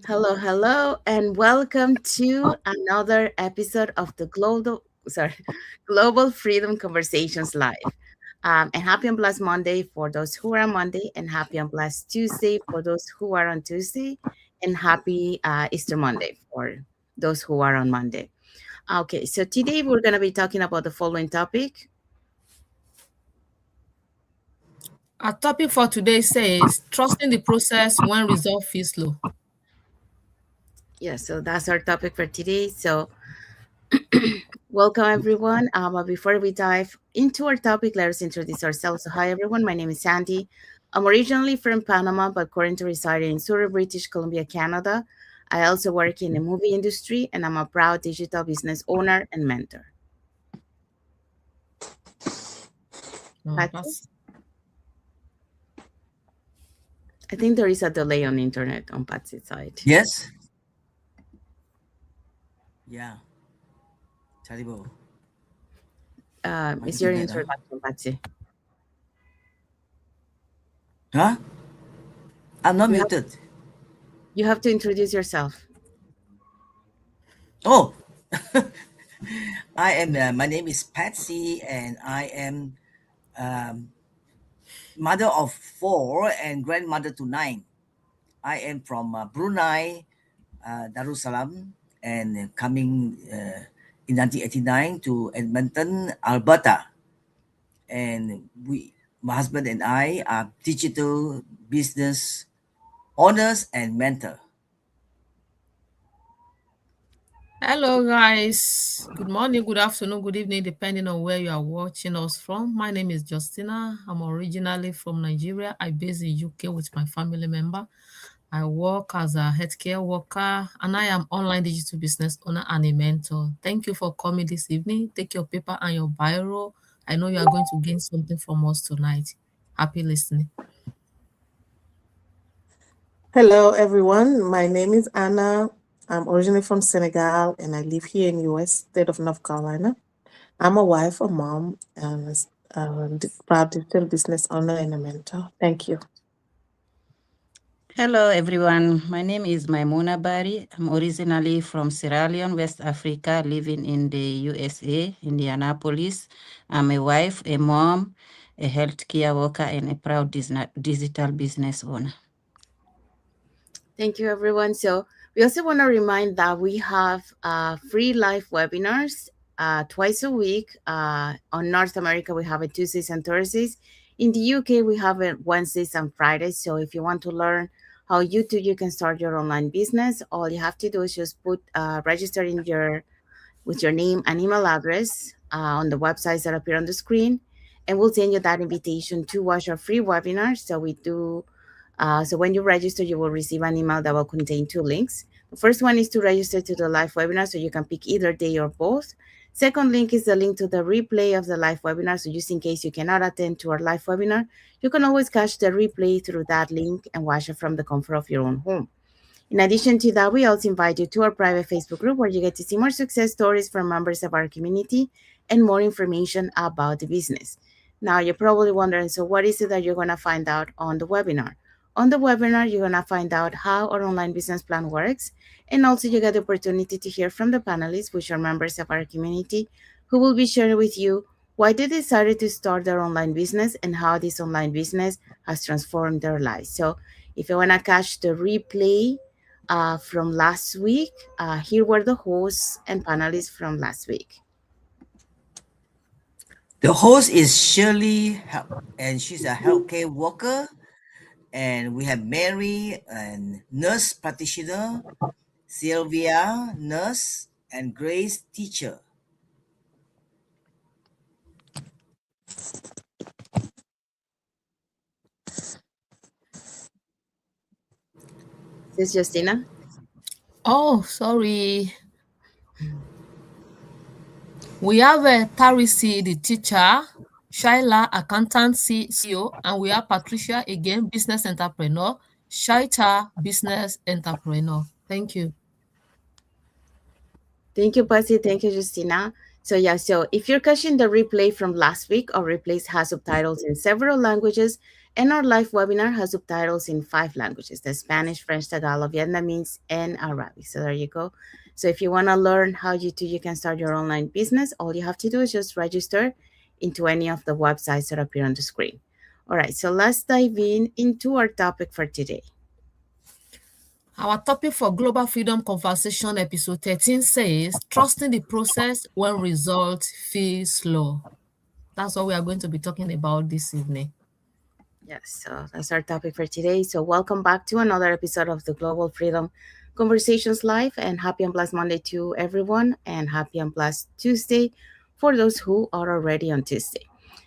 Hello, and welcome to another episode of the Global Freedom Conversations Live. And happy and blessed Monday for those who are on Monday, and happy and blessed Tuesday for those who are on Tuesday, and happy Easter Monday for those who are on Monday. Okay, so today we're going to be talking about the following topic. Our topic for today says trusting the process when result feels slow. Yeah, so that's our topic for today. So welcome, everyone. But before we dive into our topic, let us introduce ourselves. So, hi, everyone. My name is Sandy. I'm originally from Panama, but currently residing in Surrey, British Columbia, Canada. I also work in the movie industry, and I'm a proud digital business owner and mentor. Patsy? That's I think there is a delay on the internet on Patsy's side. Yes? Yeah, terrible. My Is your internet, huh? introduction, Patsy? Huh? I'm not You have, muted. you have to introduce yourself. Oh, my name is Patsy, and I am um, mother of four and grandmother to nine. I am from Brunei, Darussalam, and coming in 1989 to Edmonton, Alberta. And my husband and I are digital business owners and mentor. Hello, guys. Good morning, good afternoon, good evening, depending on where you are watching us from. My name is Justina. I'm originally from Nigeria. I base in UK with my family member. I work as a healthcare worker, and I am online digital business owner and a mentor. Thank you for coming this evening. Take your paper and your biro. I know you are going to gain something from us tonight. Happy listening. Hello, everyone. My name is Anna. I'm originally from Senegal and I live here in US, state of North Carolina. I'm a wife, a mom, and a proud digital business owner and a mentor. Thank you. Hello, everyone. My name is Maimuna Bari. I'm originally from Sierra Leone, West Africa, living in the USA, Indianapolis. I'm a wife, a mom, a healthcare worker, and a proud digital business owner. Thank you, everyone. So we also want to remind that we have free live webinars twice a week. On North America, we have it Tuesdays and Thursdays. In the UK, we have it Wednesdays and Fridays. So if you want to learn how you can start your online business, all you have to do is just register in your with your name and email address on the websites that appear on the screen, and we'll send you that invitation to watch our free webinar. So when you register, you will receive an email that will contain two links. The first one is to register to the live webinar, so you can pick either day or both. Second link is the link to the replay of the live webinar. So just in case you cannot attend to our live webinar, you can always catch the replay through that link and watch it from the comfort of your own home. In addition to that, we also invite you to our private Facebook group where you get to see more success stories from members of our community and more information about the business. Now, you're probably wondering, so what is it that you're going to find out on the webinar? On the webinar, you're going to find out how our online business plan works, and also you get the opportunity to hear from the panelists, which are members of our community, who will be sharing with you why they decided to start their online business and how this online business has transformed their lives. So if you want to catch the replay from last week. Here were the hosts and panelists from last week. The host is Shirley, and she's a healthcare worker. And we have Mary, and nurse practitioner, Sylvia, nurse, and Grace, teacher. This is Justina. Oh, sorry. We have Tarisi, the teacher, Shaila, accountant CEO, and we have Patricia, again, business entrepreneur, Shaita, business entrepreneur. Thank you. Thank you, Patsy. Thank you, Justina. So if you're catching the replay from last week, our replays has subtitles in several languages, And our live webinar has subtitles in 5 languages: the Spanish, French, Tagalog, Vietnamese, and Arabic. So there you go. So if you want to learn how you can start your online business, all you have to do is just register into any of the websites that appear on the screen. All right, so let's dive into our topic for today. Our topic for Global Freedom Conversation episode 13 says, trusting the process when results feel slow. That's what we are going to be talking about this evening. Yes, so that's our topic for today. So welcome back to another episode of the Global Freedom Conversations Live, and happy and blessed Monday to everyone, and happy and blessed Tuesday for those who are already on Tuesday.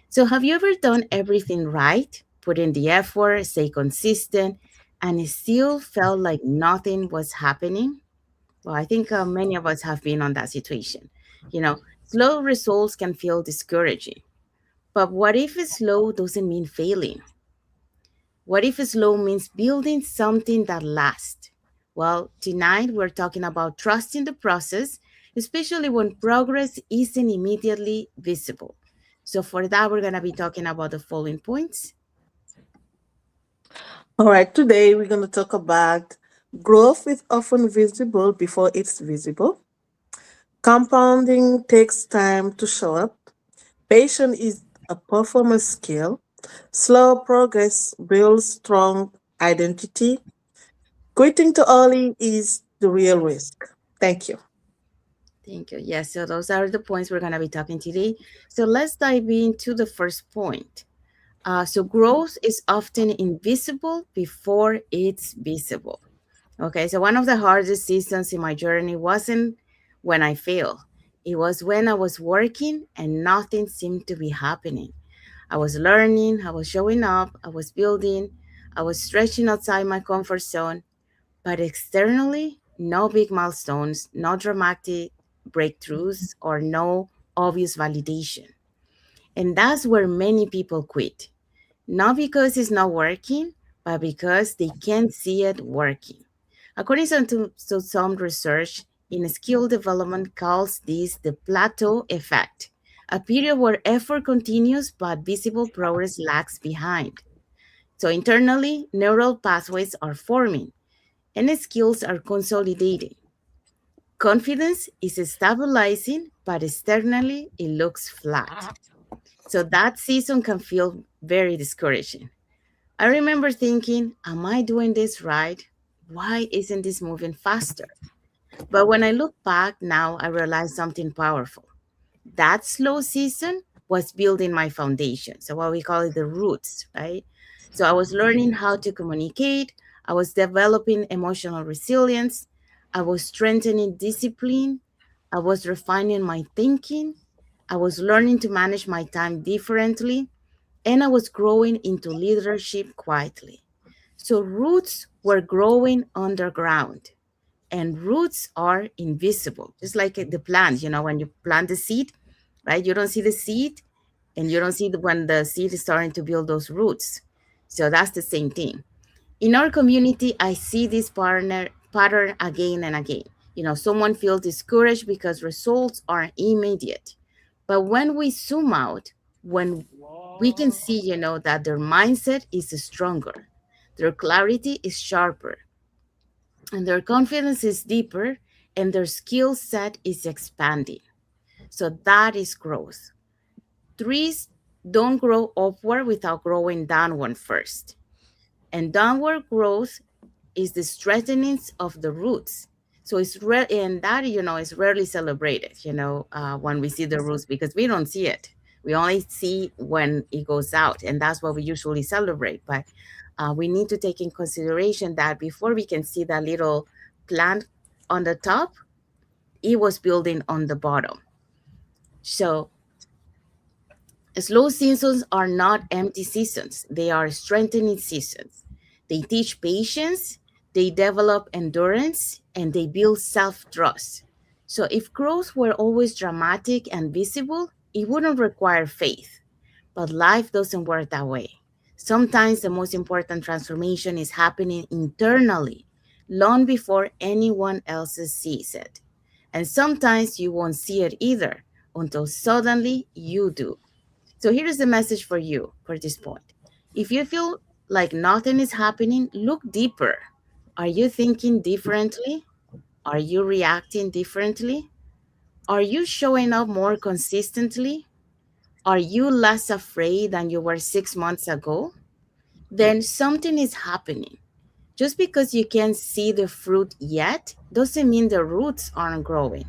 So have you ever done everything right, put in the effort, stay consistent, and it still felt like nothing was happening? Well, I think many of us have been on that situation. You know, slow results can feel discouraging. But what if slow doesn't mean failing? What if slow means building something that lasts? Well, tonight we're talking about trusting the process, especially when progress isn't immediately visible. So, for that, we're going to be talking about the following points. All right, today we're going to talk about growth is often visible before it's visible. Compounding takes time to show up. Patience is a performance skill. Slow progress builds strong identity. Quitting too early is the real risk. Thank you. Thank you. Yes, so those are the points we're going to be talking today. So, let's dive into the first point. So, growth is often invisible before it's visible. Okay, so one of the hardest seasons in my journey wasn't when I failed. It was when I was working and nothing seemed to be happening. I was learning, I was showing up, I was building, I was stretching outside my comfort zone, but externally, no big milestones, no dramatic breakthroughs, or no obvious validation. And that's where many people quit. Not because it's not working, but because they can't see it working. According to some research in skill development calls this the plateau effect, a period where effort continues but visible progress lags behind. So internally, neural pathways are forming and skills are consolidating. Confidence is stabilizing, but externally it looks flat. So that season can feel very discouraging. I remember thinking, am I doing this right? Why isn't this moving faster? But when I look back now, I realize something powerful. That slow season was building my foundation. So, what we call it the roots, right? So, I was learning how to communicate, I was developing emotional resilience, I was strengthening discipline, I was refining my thinking, I was learning to manage my time differently, and I was growing into leadership quietly. So, roots were growing underground, and roots are invisible, just like the plant. When you plant the seed, right? You don't see the seed, and you don't see when the seed is starting to build those roots. So that's the same thing. In our community, I see this pattern again and again. Someone feels discouraged because results are immediate. But when we zoom out, when we can see, that their mindset is stronger, their clarity is sharper, and their confidence is deeper, and their skill set is expanding. So that is growth. Trees don't grow upward without growing downward first. And downward growth is the strengthening of the roots. So it's rare, and that is rarely celebrated. When we see the roots, because we don't see it. We only see when it goes out, and that's what we usually celebrate. But we need to take in consideration that before we can see that little plant on the top, it was building on the bottom. So slow seasons are not empty seasons, they are strengthening seasons. They teach patience, they develop endurance, and they build self trust. So, if growth were always dramatic and visible, it wouldn't require faith. But life doesn't work that way. Sometimes the most important transformation is happening internally, long before anyone else sees it. And sometimes you won't see it either until suddenly you do. So here is the message for you for this point. If you feel like nothing is happening, look deeper. Are you thinking differently? Are you reacting differently? Are you showing up more consistently? Are you less afraid than you were 6 months ago? Then something is happening. Just because you can't see the fruit yet doesn't mean the roots aren't growing.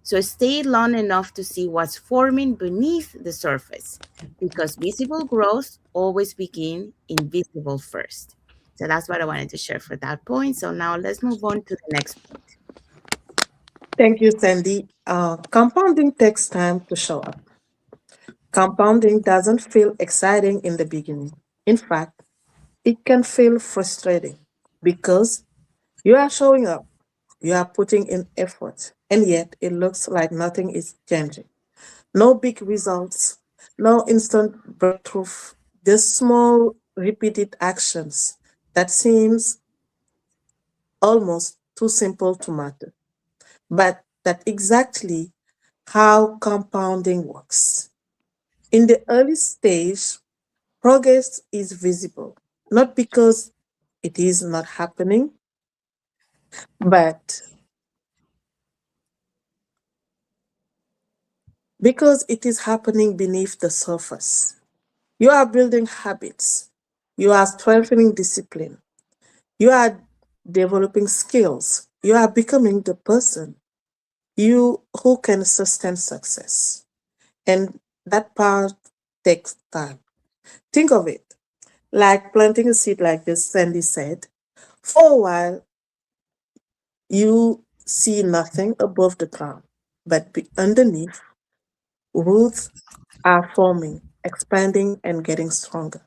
So stay long enough to see what's forming beneath the surface because visible growth always begins invisible first. So that's what I wanted to share for that point. So now let's move on to the next point. Thank you, Sandy. Compounding takes time to show up. Compounding doesn't feel exciting in the beginning. In fact, it can feel frustrating because you are showing up, you are putting in effort, and yet it looks like nothing is changing. No big results, no instant breakthrough, just small repeated actions that seems almost too simple to matter. But that's exactly how compounding works. In the early stage, progress is visible, not because it is not happening, but because it is happening beneath the surface. You are building habits, you are strengthening discipline, you are developing skills, you are becoming the person you who can sustain success. And that part takes time. Think of it like planting a seed, like this Sandy said. For a while, you see nothing above the ground, but underneath, roots are forming, expanding, and getting stronger.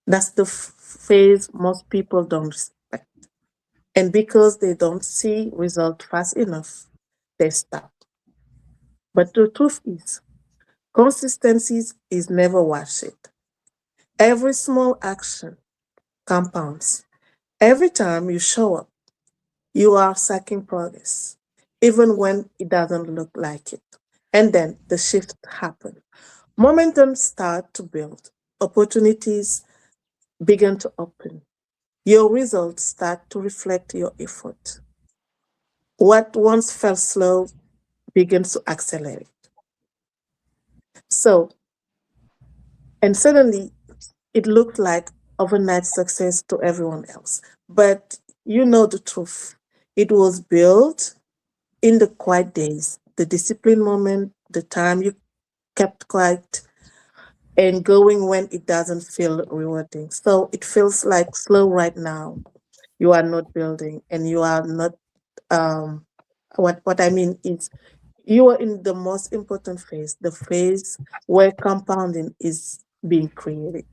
That's the phase most people don't respect. And because they don't see result fast enough, they stop. But the truth is, consistency is never worth it. Every small action compounds. Every time you show up, you are seeking progress, even when it doesn't look like it. And then the shift happens. Momentum start to build. Opportunities begin to open. Your results start to reflect your effort. What once felt slow begins to accelerate. So, and suddenly it looked like overnight success to everyone else. But you know the truth. It was built in the quiet days, the discipline moment, the time you kept quiet and going when it doesn't feel rewarding. So it feels like slow right now. You are not building and you are not what I mean is you are in the most important phase, the phase where compounding is being created.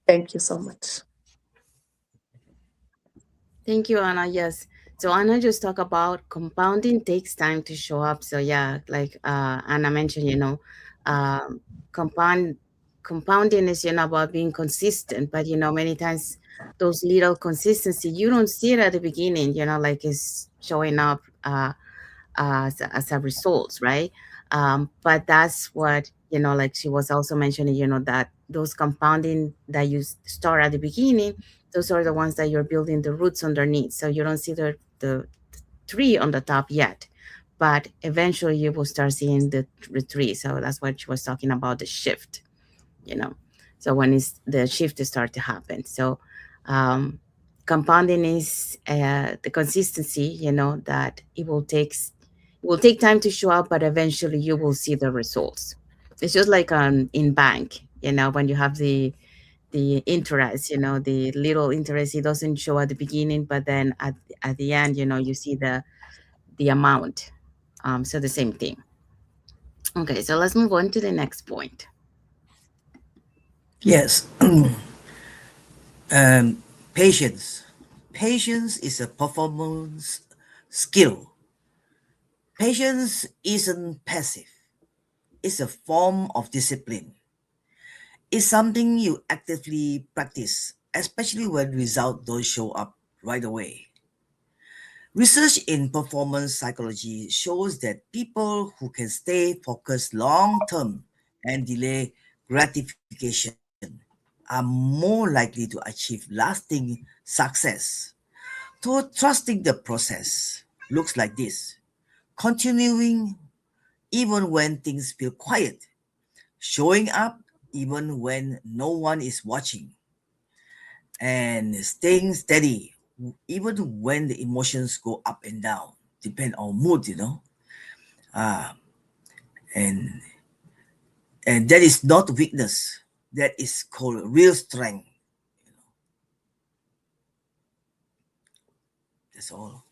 Thank you so much. Thank you, Anna. Yes. So Anna just talked about compounding takes time to show up. So yeah, like Anna mentioned, compound compounding is about being consistent, but many times those little consistency you don't see it at the beginning. Like it's showing up as a result, right? But that's what like she was also mentioning, that those compounding that you start at the beginning, those are the ones that you're building the roots underneath. So you don't see the tree on the top yet, but eventually you will start seeing the tree. So that's what she was talking about, the shift, you know. So when it's the shift start to happen. So um, compounding is the consistency, that it will take time to show up, but eventually you will see the results. It's just like in bank, when you have the interest, the little interest, it doesn't show at the beginning, but then at the end, you see the amount. So the same thing. Okay, so let's move on to the next point. Yes. Patience. Patience is a performance skill. Patience isn't passive, it's a form of discipline. It's something you actively practice, especially when results don't show up right away. Research in performance psychology shows that people who can stay focused long term and delay gratification are more likely to achieve lasting success. To trusting the process looks like this: continuing even when things feel quiet, showing up even when no one is watching, and staying steady even when the emotions go up and down, depend on mood, uh, and and that is not weakness, that is called real strength. That's all.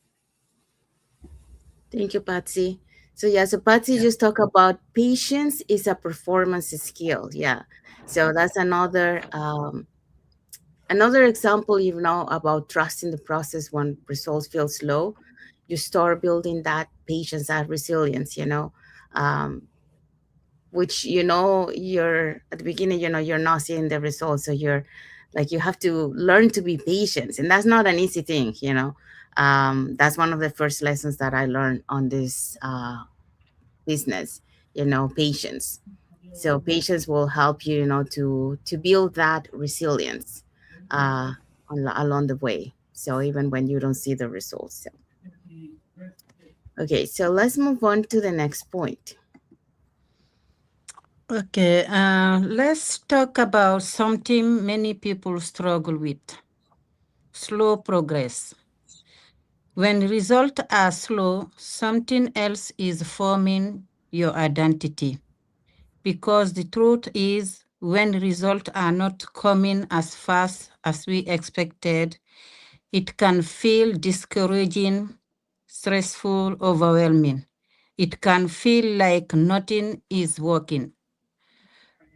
Thank you, Patsy. So yeah, so Patsy Yeah. just talked about patience is a performance skill. Yeah. So that's another example, about trusting the process when results feel slow. You start building that patience, that resilience, um, which, you're at the beginning, you're not seeing the results. So you're like, you have to learn to be patient. And that's not an easy thing. That's one of the first lessons that I learned on this business, patience. So patience will help you, to build that resilience uh, along the way. So even when you don't see the results. So, okay, so let's move on to the next point. Okay, let's talk about something many people struggle with: slow progress. When results are slow, something else is forming your identity. Because the truth is, when results are not coming as fast as we expected, it can feel discouraging, stressful, overwhelming. It can feel like nothing is working.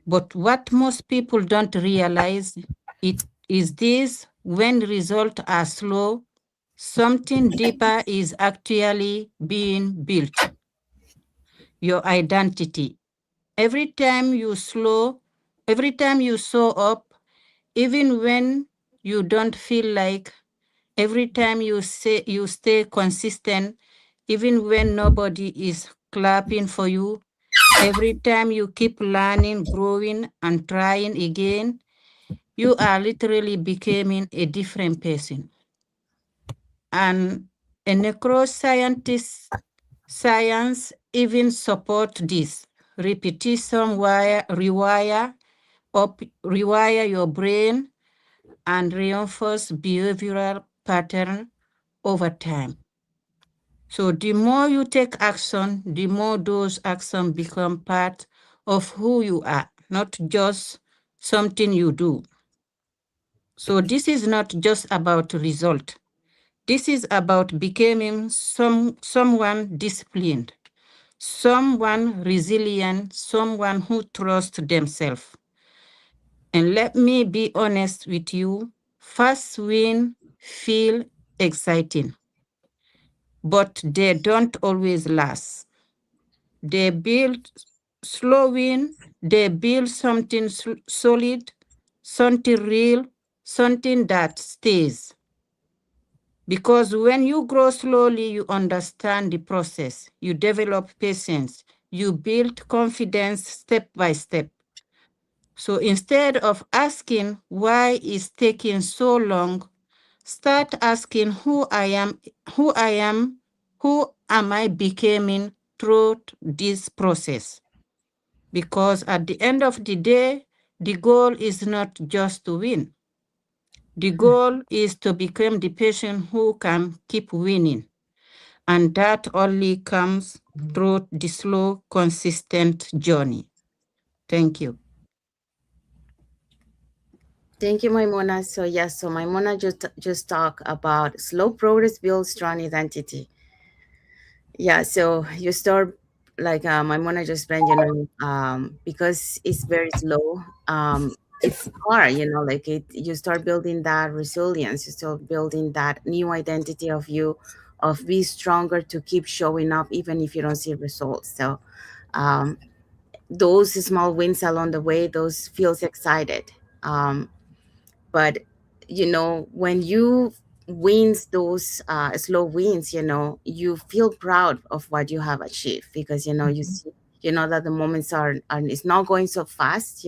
But what most people don't realize it is this: when results are slow, something deeper is actually being built. Your identity. Every time you slow, every time you show up, even when you don't feel like, every time you stay consistent, even when nobody is clapping for you, every time you keep learning, growing, and trying again, you are literally becoming a different person. And a neuroscientist science even support this. Repetition rewire your brain and reinforce behavioral pattern over time. So the more you take action, the more those actions become part of who you are, not just something you do. So this is not just about result. This is about becoming someone disciplined, someone resilient, someone who trusts themselves. And let me be honest with you, fast wins feel exciting, but they don't always last. They build slow win, they build something solid, something real, something that stays. Because when you grow slowly, you understand the process, you develop patience, you build confidence step by step. So instead of asking why it's taking so long, start asking who am I becoming through this process? Because at the end of the day, the goal is not just to win. The goal is to become the person who can keep winning. And that only comes through the slow, consistent journey. Thank you. Thank you, Maimona. So yes, so Maimona just talk about slow progress builds strong identity. Yeah, so you start like Maimona just mentioned, because it's very slow. It's hard, like you start building that resilience, you start building that new identity of you, of be stronger to keep showing up even if you don't see results. So um, those small wins along the way, those feels excited. Um, but when you wins those slow wins, you feel proud of what you have achieved, because you see, that the moments are it's not going so fast,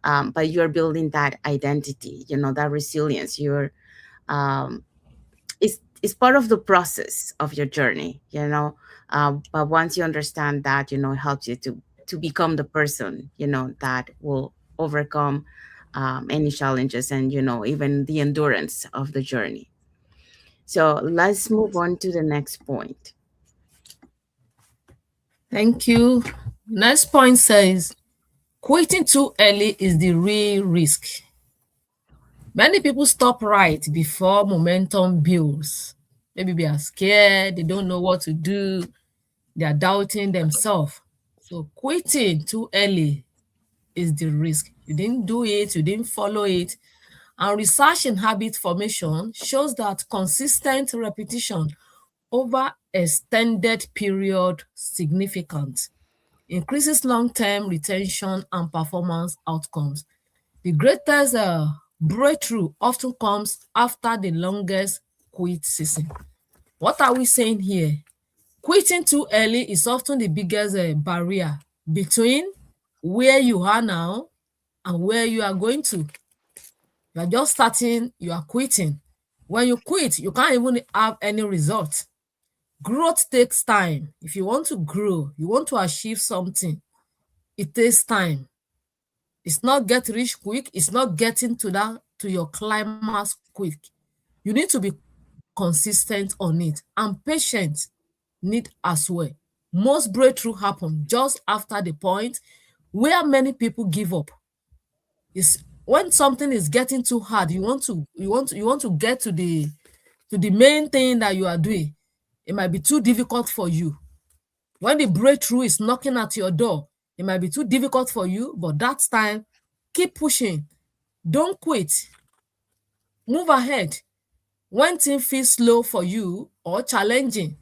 but you're building that identity, that resilience. Um, it's part of the process of your journey, but once you understand that, it helps you to become the person, that will overcome any challenges, and even the endurance of the journey. So let's move on to the next point. Thank you. Next point says, quitting too early is the real risk. Many people stop right before momentum builds. Maybe they are scared, they don't know what to do, they are doubting themselves. So quitting too early is the risk. You didn't do it, you didn't follow it. And research in habit formation shows that consistent repetition over extended period significant increases long-term retention and performance outcomes. The greatest breakthrough often comes after the longest quit season. What are we saying here? Quitting too early is often the biggest barrier between where you are now and where you are going to. You are just starting, you are quitting. When you quit, you can't even have any result. Growth takes time. If you want to grow, you want to achieve something, it takes time. It's not get rich quick. It's not getting to your climax quick. You need to be consistent on it, and patience need as well. Most breakthrough happen just after the point where many people give up. Is when something is getting too hard, you want to get to the main thing that you are doing. It might be too difficult for you. When the breakthrough is knocking at your door, it might be too difficult for you, but that time, keep pushing. Don't quit. Move ahead. When things feel slow for you or challenging,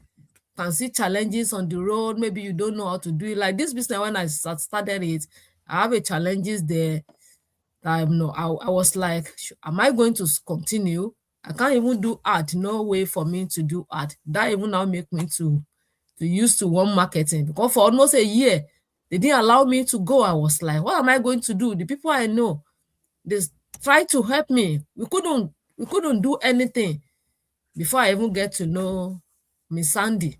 can see challenges on the road, maybe you don't know how to do it. Like this business, when I started it, I have a challenges there. No, I was like, am I going to continue? I can't even do art. No way for me to do art. That even now make me to use to one marketing, because for almost a year they didn't allow me to go. I was like, what am I going to do? The people I know, they tried to help me. We couldn't do anything before I even get to know Miss Sandy.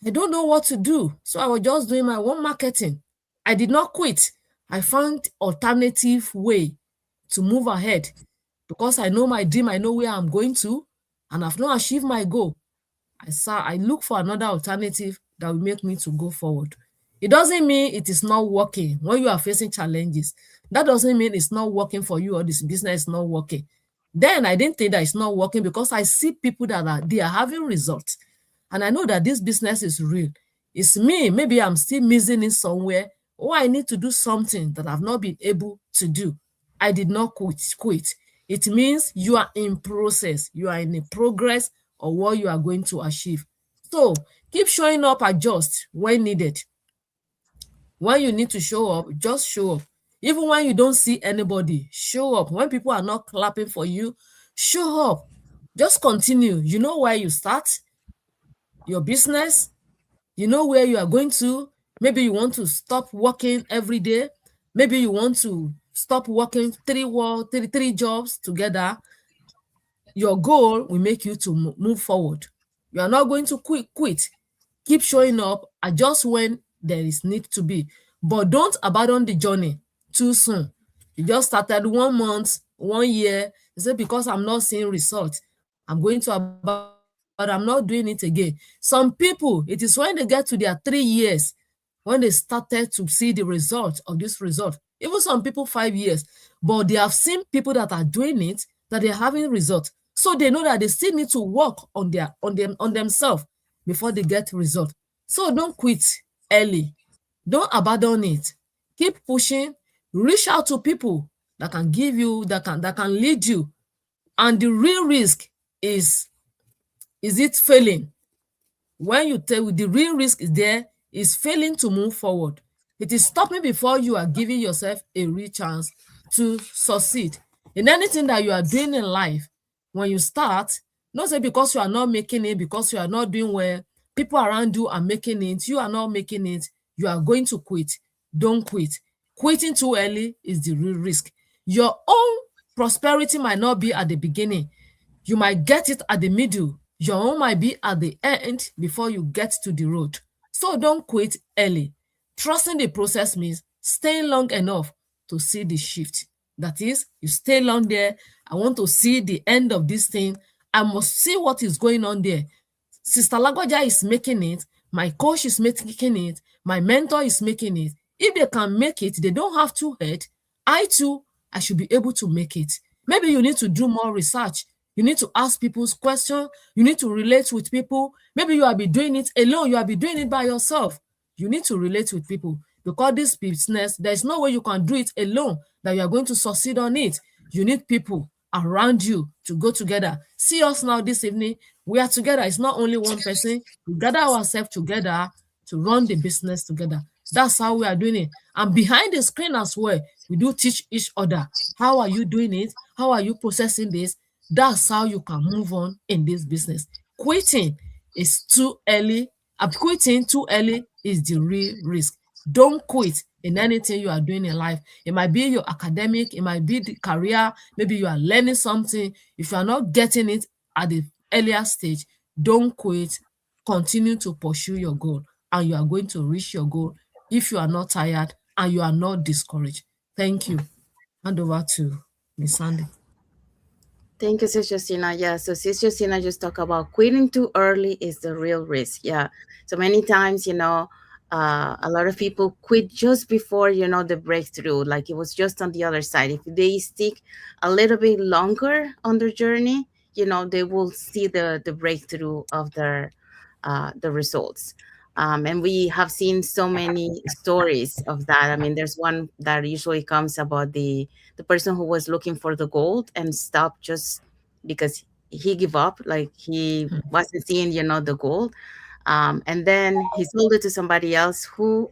I don't know what to do, so I was just doing my own marketing. I did not quit. I found alternative way to move ahead, because I know my dream, I know where I'm going to, and I've not achieved my goal. I look for another alternative that will make me to go forward. It doesn't mean it is not working when you are facing challenges. That doesn't mean it's not working for you or this business is not working. Then I didn't think that it's not working, because I see people that they are having results. And I know that this business is real. It's me, maybe I'm still missing it somewhere, or I need to do something that I've not been able to do. I did not quit. It means you are in process, you are in a progress of what you are going to achieve. So keep showing up, adjust when needed. When you need to show up, just show up. Even when you don't see anybody, show up. When people are not clapping for you, show up. Just continue. You know where you start your business, you know where you are going to. Maybe you want to stop working every day. Maybe you want to stop working three jobs together. Your goal will make you to move forward. You are not going to quit. Keep showing up, adjust when there is need to be, but don't abandon the journey too soon. You just started 1 month, 1 year, you say, because I'm not seeing results, I'm going to abandon, I'm not doing it again. Some people, it is when they get to their 3 years when they started to see the result of this result. Even some people 5 years, but they have seen people that are doing it, that they're having results. So they know that they still need to work on themselves before they get result. So don't quit early. Don't abandon it. Keep pushing. Reach out to people that can give you, that can lead you. And the real risk is it failing? When you tell, the real risk is there, is failing to move forward. It is stopping before you are giving yourself a real chance to succeed in anything that you are doing in life. When you start, not say because you are not making it, because you are not doing well, people around you are making it, you are not making it, you are going to quit. Don't quit. Quitting too early is the real risk. Your own prosperity might not be at the beginning. You might get it at the middle. Your own might be at the end before you get to the road. So don't quit early. Trusting the process means staying long enough to see the shift. That is, you stay long there. I want to see the end of this thing. I must see what is going on there. Sister Lagwaja is making it. My coach is making it. My mentor is making it. If they can make it, they don't have to head. I too, I should be able to make it. Maybe you need to do more research. You need to ask people's questions. You need to relate with people. Maybe you will be doing it alone. You will be doing it by yourself. You need to relate with people because this business, there's no way you can do it alone that you are going to succeed on it. You need people around you to go together. See us now this evening. We are together. It's not only one person. We gather ourselves together to run the business together. That's how we are doing it. And behind the screen as well, we do teach each other. How are you doing it? How are you processing this? That's how you can move on in this business. Quitting is too early. Quitting too early is the real risk. Don't quit in anything you are doing in life. It might be your academic, it might be the career, maybe you are learning something. If you are not getting it at the earlier stage, don't quit. Continue to pursue your goal, and you are going to reach your goal if you are not tired and you are not discouraged. Thank you. Hand over to Miss Sandy. Thank you, Sister Justina. Yeah, so Sister Justina just talked about quitting too early is the real risk. Yeah, so many times, a lot of people quit just before, the breakthrough. Like it was just on the other side. If they stick a little bit longer on their journey, they will see the breakthrough of the results. And we have seen so many stories of that. I mean, there's one that usually comes about the person who was looking for the gold and stopped just because he gave up, like he wasn't seeing, the gold. And then he sold it to somebody else who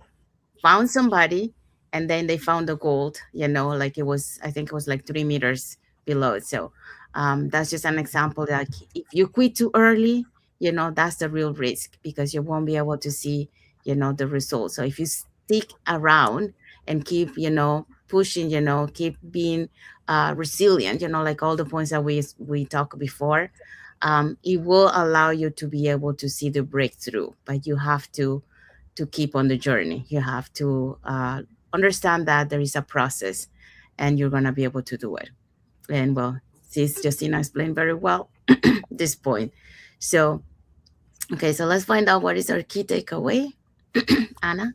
found somebody, and then they found the gold, like it was, I think it was like 3 meters below. So that's just an example that if you quit too early, that's the real risk, because you won't be able to see, the results. So if you stick around and keep, pushing, keep being resilient, like all the points that we talked before, it will allow you to be able to see the breakthrough. But you have to keep on the journey. You have to understand that there is a process, and you're going to be able to do it. And well, sis Justina explained very well this point. So, okay, so let's find out what is our key takeaway. Anna?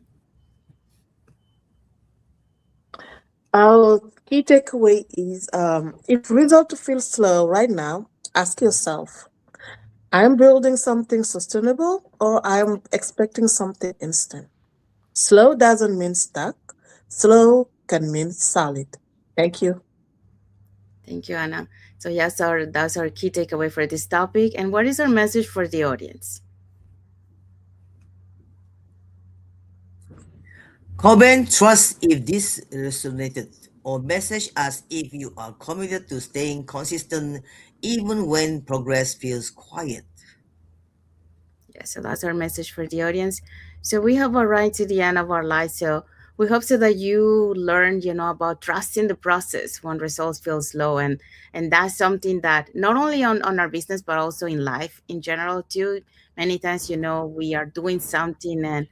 Our key takeaway is if results feel slow right now, ask yourself, I'm building something sustainable or I'm expecting something instant. Slow doesn't mean stuck. Slow can mean solid. Thank you. Thank you, Anna. So yes, that's our key takeaway for this topic. And what is our message for the audience? Comment, trust if this resonated, or message us if you are committed to staying consistent even when progress feels quiet. Yeah, so that's our message for the audience. So we have arrived to the end of our life. So we hope so that you learned, about trusting the process when results feel slow, and that's something that not only on our business but also in life in general too. Many times, we are doing something,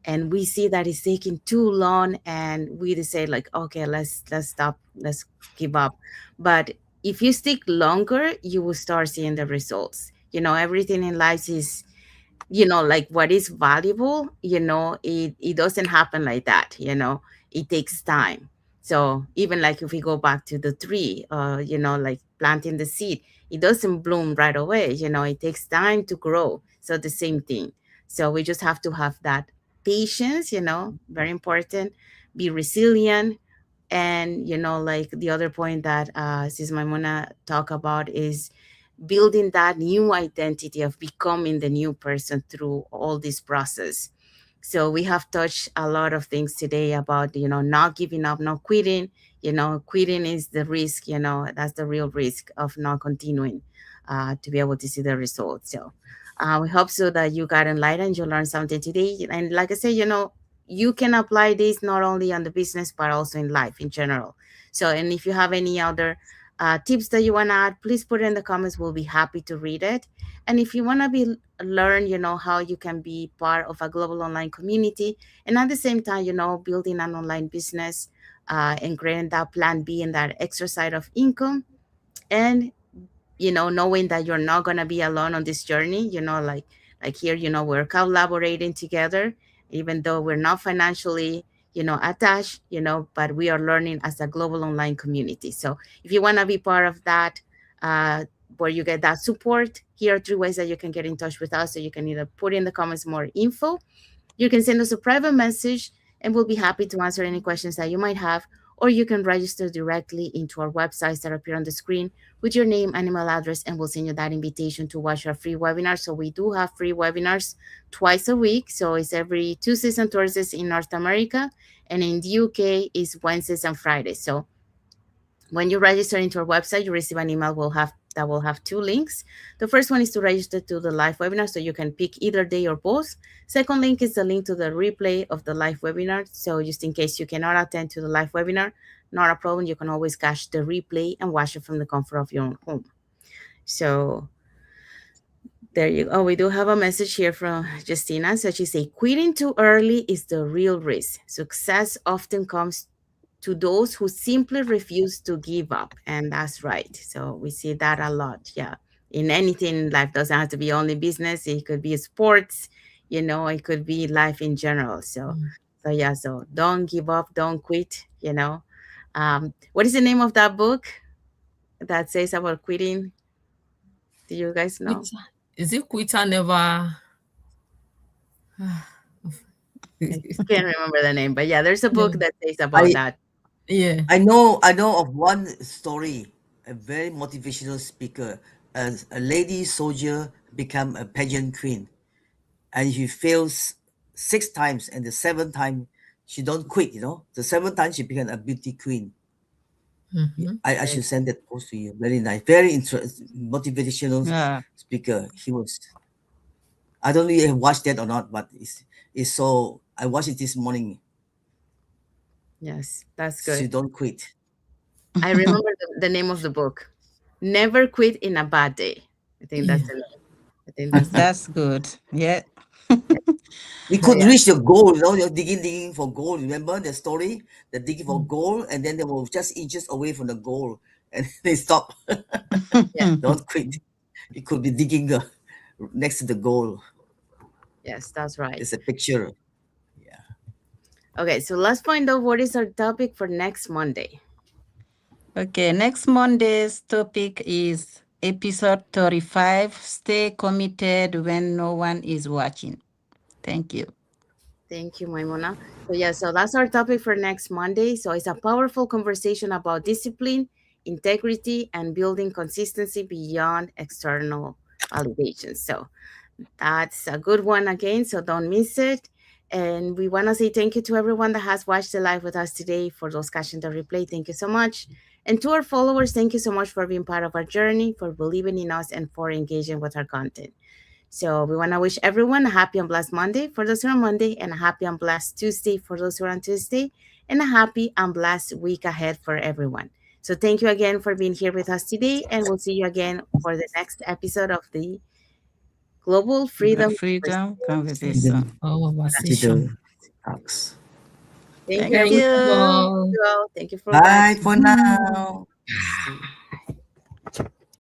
and we see that it's taking too long, and we decide like, okay, let's stop, let's give up. But if you stick longer, you will start seeing the results. Everything in life is, like what is valuable, it doesn't happen like that. It takes time. So even like if we go back to the tree, like planting the seed, it doesn't bloom right away. It takes time to grow. So the same thing. So we just have to have that patience, very important. Be resilient. And like the other point that Sis Maimuna talk about is building that new identity of becoming the new person through all this process. So we have touched a lot of things today about, not giving up, not quitting. Quitting is the risk, that's the real risk of not continuing to be able to see the results. So we hope so that you got enlightened, you learned something today. And like I said, you can apply this not only on the business but also in life in general. So, and if you have any other tips that you want to add, please put it in the comments. We'll be happy to read it. And if you want to be learn, how you can be part of a global online community, and at the same time, building an online business, and creating that plan B and that extra side of income, and knowing that you're not going to be alone on this journey, like here, we're collaborating together, even though we're not financially attached, but we are learning as a global online community. So if you want to be part of that, uh, where you get that support, here are 3 ways that you can get in touch with us. So you can either put in the comments more info, you can send us a private message, and we'll be happy to answer any questions that you might have. Or you can register directly into our websites that appear on the screen with your name and email address, and we'll send you that invitation to watch our free webinar. So we do have free webinars twice a week. So it's every Tuesdays and Thursdays in North America, and in the UK is Wednesdays and Fridays. So when you register into our website, you receive an email that will have 2 links. The first one is to register to the live webinar, so you can pick either day or both. Second link is the link to the replay of the live webinar. So just in case you cannot attend to the live webinar, not a problem. You can always catch the replay and watch it from the comfort of your own home. So there you go. Oh, we do have a message here from Justina. So she say, quitting too early is the real risk. Success often comes to those who simply refuse to give up. And that's right. So we see that a lot. Yeah. In anything in life, doesn't have to be only business. It could be sports, it could be life in general. So yeah, so don't give up, don't quit. What is the name of that book that says about quitting? Do you guys know? Is it quitter never? I can't remember the name, but yeah, there's a book Yeah. that says about that. Yeah. I know of one story, a very motivational speaker. A lady soldier become a pageant queen, and she fails 6 times, and the 7th time she don't quit. The 7th time she became a beauty queen. I should send that post to you. Very nice, very interesting, motivational Yeah. speaker. He was. I don't know if you watched that or not, but it's so. I watched it this morning. Yes, that's She good. don't quit. I remember the name of the book. Never Quit in a Bad Day. I think that's the name. I think that's the That's good. Yeah. We so could yeah. reach the goal, You're digging for gold. Remember the story? They're digging for gold, and then they were just inches away from the goal, and they stop. Yeah. Don't quit. You could be digging next to the goal. Yes, that's right. There's a picture. Yeah. Okay, so let's find out what is our topic for next Monday. Okay, next Monday's topic is episode 35, Stay Committed When No One is Watching. Thank you. Thank you, Maimuna. So yeah, so that's our topic for next Monday. So it's a powerful conversation about discipline, integrity, and building consistency beyond external validation. So that's a good one again, so don't miss it. And we want to say thank you to everyone that has watched the live with us today. For those catching the replay, thank you so much. And to our followers, thank you so much for being part of our journey, for believing in us, and for engaging with our content. So we want to wish everyone a happy and blessed Monday for those who are on Monday, and a happy and blessed Tuesday for those who are on Tuesday, and a happy and blessed week ahead for everyone. So thank you again for being here with us today, and we'll see you again for the next episode of the Global Freedom Freedom Conversation. Conversation. Conversation. Talks. Thank you, Thank everyone. you. Thank you all. Thank you for Bye watching. for now. See.